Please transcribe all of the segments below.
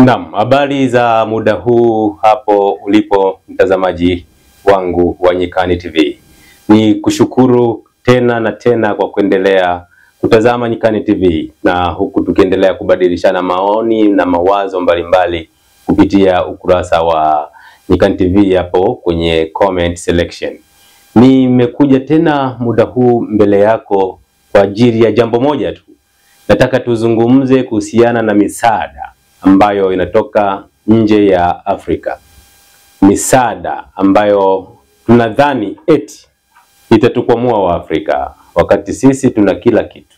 Naam, habari za muda huu hapo ulipo mtazamaji wangu wa Nyikani TV. Ni kushukuru tena na tena kwa kuendelea kutazama Nyikani TV, na huku tukiendelea kubadilishana maoni na mawazo mbalimbali kupitia ukurasa wa Nyikani TV hapo kwenye comment selection. Nimekuja tena muda huu mbele yako kwa ajili ya jambo moja tu. Nataka tuzungumze kuhusiana na misaada ambayo inatoka nje ya Afrika. Misaada ambayo tunadhani eti itatukwamua wa Afrika, wakati sisi tuna kila kitu.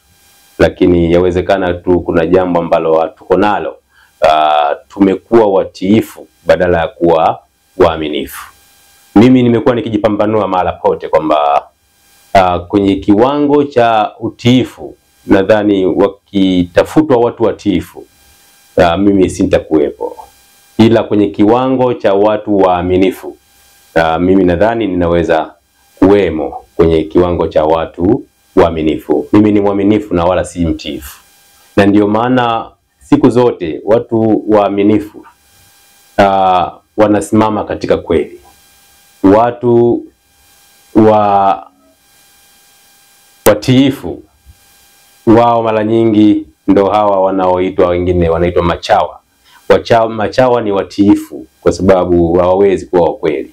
Lakini yawezekana tu kuna jambo ambalo hatuko nalo. Tumekuwa watiifu badala ya kuwa waaminifu. Mimi nimekuwa nikijipambanua mahala pote kwamba kwenye kiwango cha utiifu, nadhani wakitafutwa watu watiifu, mimi sintakuwepo. Ila kwenye kiwango cha watu waaminifu, mimi nadhani ninaweza kuwemo kwenye kiwango cha watu waaminifu. Mimi ni mwaminifu na wala si mtiifu. Na ndio maana siku zote watu waaminifu wanasimama katika kweli. Watu watiifu wao mara nyingi ndo hawa wanaoitwa, wengine wanaitwa machawa. Machawa ni watiifu kwa sababu hawawezi kuwa wakweli,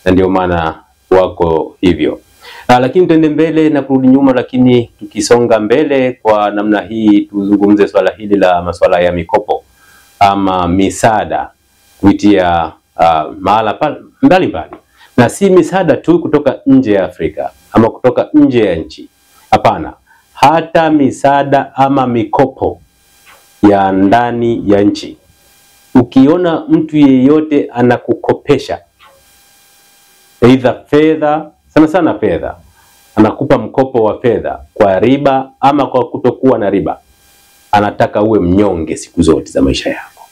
na ndio maana wako hivyo. Lakini tuende mbele na kurudi nyuma. Lakini tukisonga mbele kwa namna hii, tuzungumze swala hili la masuala ya mikopo ama misaada kupitia mahala mbalimbali, na si misaada tu kutoka nje ya Afrika ama kutoka nje ya nchi. Hapana, hata misaada ama mikopo ya ndani ya nchi. Ukiona mtu yeyote anakukopesha either fedha, sana fedha, anakupa mkopo wa fedha kwa riba ama kwa kutokuwa na riba, anataka uwe mnyonge siku zote za maisha yako.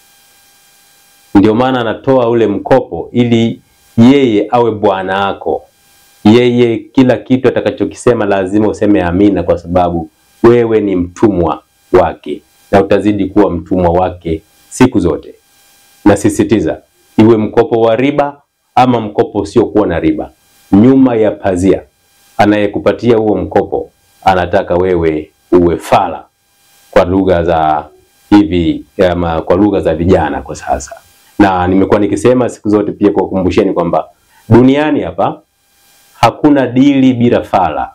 Ndio maana anatoa ule mkopo ili yeye awe bwana wako. Yeye kila kitu atakachokisema lazima useme amina, kwa sababu wewe ni mtumwa wake na utazidi kuwa mtumwa wake siku zote. Na sisitiza, iwe mkopo wa riba ama mkopo usiokuwa na riba, nyuma ya pazia anayekupatia huo mkopo anataka wewe uwe fala, kwa lugha za hivi ama kwa lugha za vijana kwa sasa. Na nimekuwa nikisema siku zote pia kwa kukumbusheni kwamba duniani hapa hakuna dili bila fala.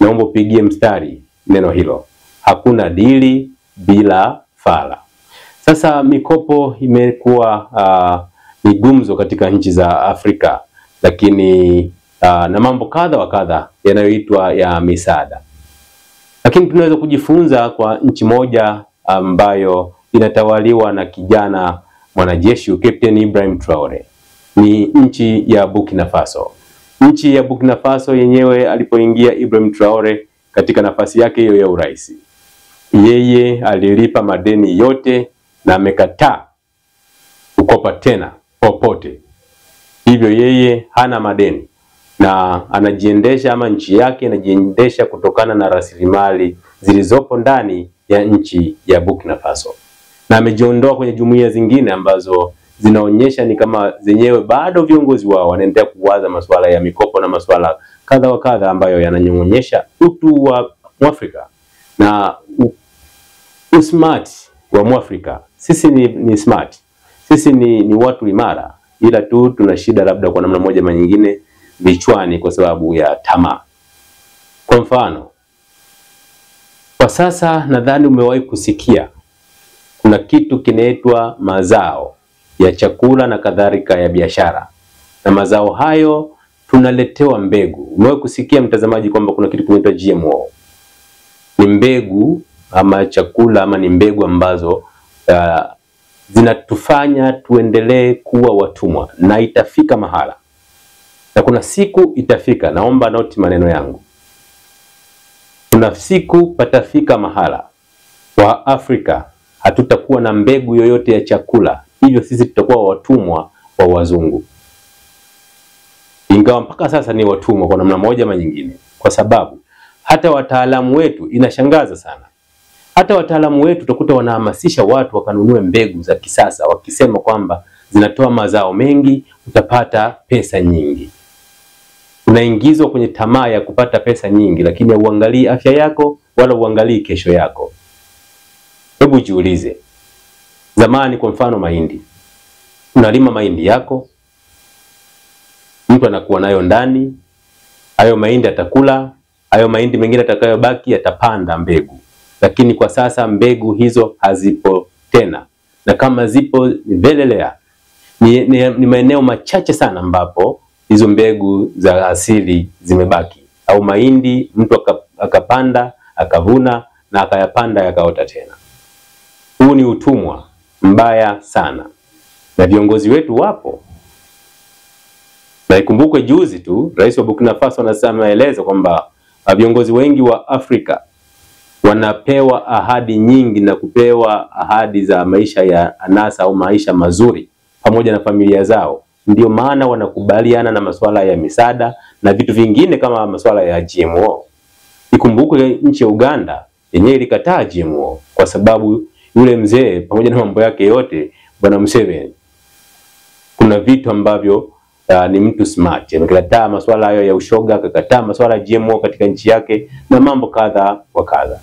Naomba upigie mstari neno hilo. Hakuna dili bila fala. Sasa mikopo imekuwa ni gumzo katika nchi za Afrika, lakini na mambo kadha wa kadha yanayoitwa ya misaada. Lakini tunaweza kujifunza kwa nchi moja ambayo inatawaliwa na kijana mwanajeshi Captain Ibrahim Traore. Ni nchi ya Burkina Faso. Nchi ya Burkina Faso yenyewe, alipoingia Ibrahim Traore katika nafasi yake hiyo ya urais, yeye alilipa madeni yote na amekataa kukopa tena popote. Hivyo yeye hana madeni na anajiendesha, ama nchi yake inajiendesha kutokana na rasilimali zilizopo ndani ya nchi ya Burkina Faso. Na amejiondoa kwenye jumuiya zingine ambazo zinaonyesha ni kama zenyewe bado viongozi wao wanaendelea kuwaza masuala ya mikopo na masuala kadha wa kadha ambayo yananyonyesha utu wa Mwafrika na usmart wa Mwafrika. Sisi ni smart. Sisi ni watu imara, ila tu tuna shida labda kwa namna moja ama nyingine vichwani kwa sababu ya tamaa. Kwa mfano, kwa sasa nadhani umewahi kusikia kuna kitu kinaitwa mazao ya chakula na kadhalika ya biashara. Na mazao hayo tunaletewa mbegu. Umewahi kusikia mtazamaji kwamba kuna kitu kinaitwa GMO? Ni mbegu ama chakula ama ni mbegu ambazo zinatufanya tuendelee kuwa watumwa, na itafika mahala. Na kuna siku itafika, naomba noti maneno yangu. Kuna siku patafika mahala wa Afrika hatutakuwa na mbegu yoyote ya chakula. Hivyo sisi tutakuwa watumwa wa wazungu. Ingawa mpaka sasa ni watumwa kwa namna moja ama nyingine, kwa sababu hata wataalamu wetu, inashangaza sana, Hata wataalamu wetu utakuta wanahamasisha watu wakanunue mbegu za kisasa, wakisema kwamba zinatoa mazao mengi, utapata pesa nyingi. Unaingizwa kwenye tamaa ya kupata pesa nyingi, lakini hauangalii afya yako wala uangalii kesho yako. Hebu jiulize, zamani kwa mfano mahindi, unalima mahindi yako, mtu anakuwa nayo ndani, hayo mahindi atakula, hayo mahindi mengine atakayobaki atapanda mbegu. Lakini kwa sasa mbegu hizo hazipo tena, na kama zipo velelea. Ni maeneo machache sana ambapo hizo mbegu za asili zimebaki. Au mahindi mtu akapanda, akavuna na akayapanda yakaota tena. Huu ni utumwa mbaya sana, na viongozi wetu wapo. Na ikumbukwe juzi tu Rais wa Burkina Faso anaeleza kwamba viongozi wengi wa Afrika wanapewa ahadi nyingi na kupewa ahadi za maisha ya anasa au maisha mazuri pamoja na familia zao. Ndio maana wanakubaliana na masuala ya misaada na vitu vingine kama masuala ya GMO. Ikumbukwe nchi ya Uganda yenyewe ilikataa GMO kwa sababu yule mzee pamoja na mambo yake yote, Bwana Museveni, kuna vitu ambavyo ni mtu smart. Amekataa masuala hayo ya ushoga, akakataa masuala ya GMO katika nchi yake na mambo kadha wa kadha.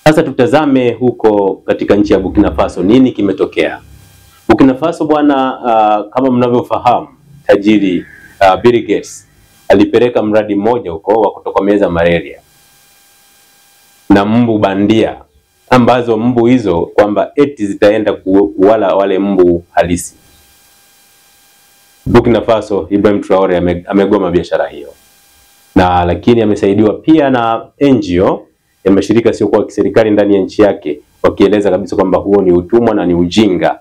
Sasa tutazame huko katika nchi ya Burkina Faso nini kimetokea. Burkina Faso bwana, kama mnavyofahamu, tajiri Bill Gates alipeleka mradi mmoja huko wa kutokomeza malaria na mbu bandia, ambazo mbu hizo kwamba eti zitaenda kuwala wale mbu halisi. Burkina Faso, Ibrahim Traore amegoma biashara hiyo, na lakini amesaidiwa pia na NGO ya mashirika sio kwa kiserikali ndani ya nchi yake, wakieleza kabisa kwamba huo ni utumwa na ni ujinga.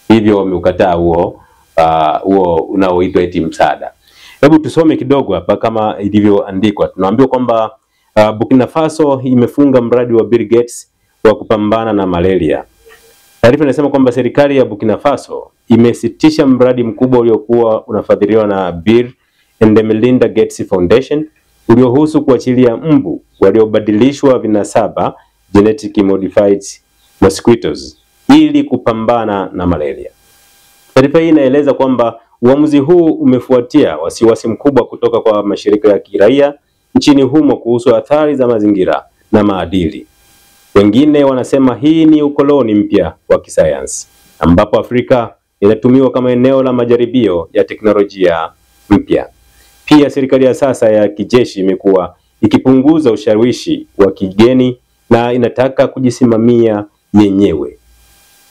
Hivyo wameukataa huo unaoitwa eti msaada. Hebu tusome kidogo hapa kama ilivyoandikwa. Tunaambiwa kwamba Burkina Faso imefunga mradi wa Bill Gates wa kupambana na malaria. Taarifa inasema kwamba serikali ya Burkina Faso imesitisha mradi mkubwa uliokuwa unafadhiliwa na Bill and Melinda Gates Foundation uliohusu kuachilia mbu waliobadilishwa vinasaba, genetically modified mosquitoes, ili kupambana na malaria. Taarifa hii inaeleza kwamba uamuzi huu umefuatia wasiwasi mkubwa kutoka kwa mashirika ya kiraia nchini humo kuhusu athari za mazingira na maadili. Wengine wanasema hii ni ukoloni mpya wa kisayansi ambapo Afrika inatumiwa kama eneo la majaribio ya teknolojia mpya. Pia serikali ya sasa ya kijeshi imekuwa ikipunguza ushawishi wa kigeni na inataka kujisimamia yenyewe.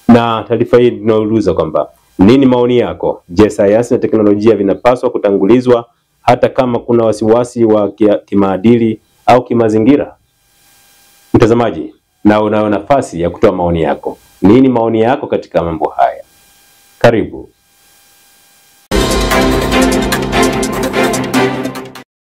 Na taarifa hii inauliza kwamba nini maoni yako? Je, sayansi na teknolojia vinapaswa kutangulizwa hata kama kuna wasiwasi wa kimaadili au kimazingira? Mtazamaji, na unayo nafasi ya kutoa maoni yako. Nini maoni yako katika mambo haya? Karibu.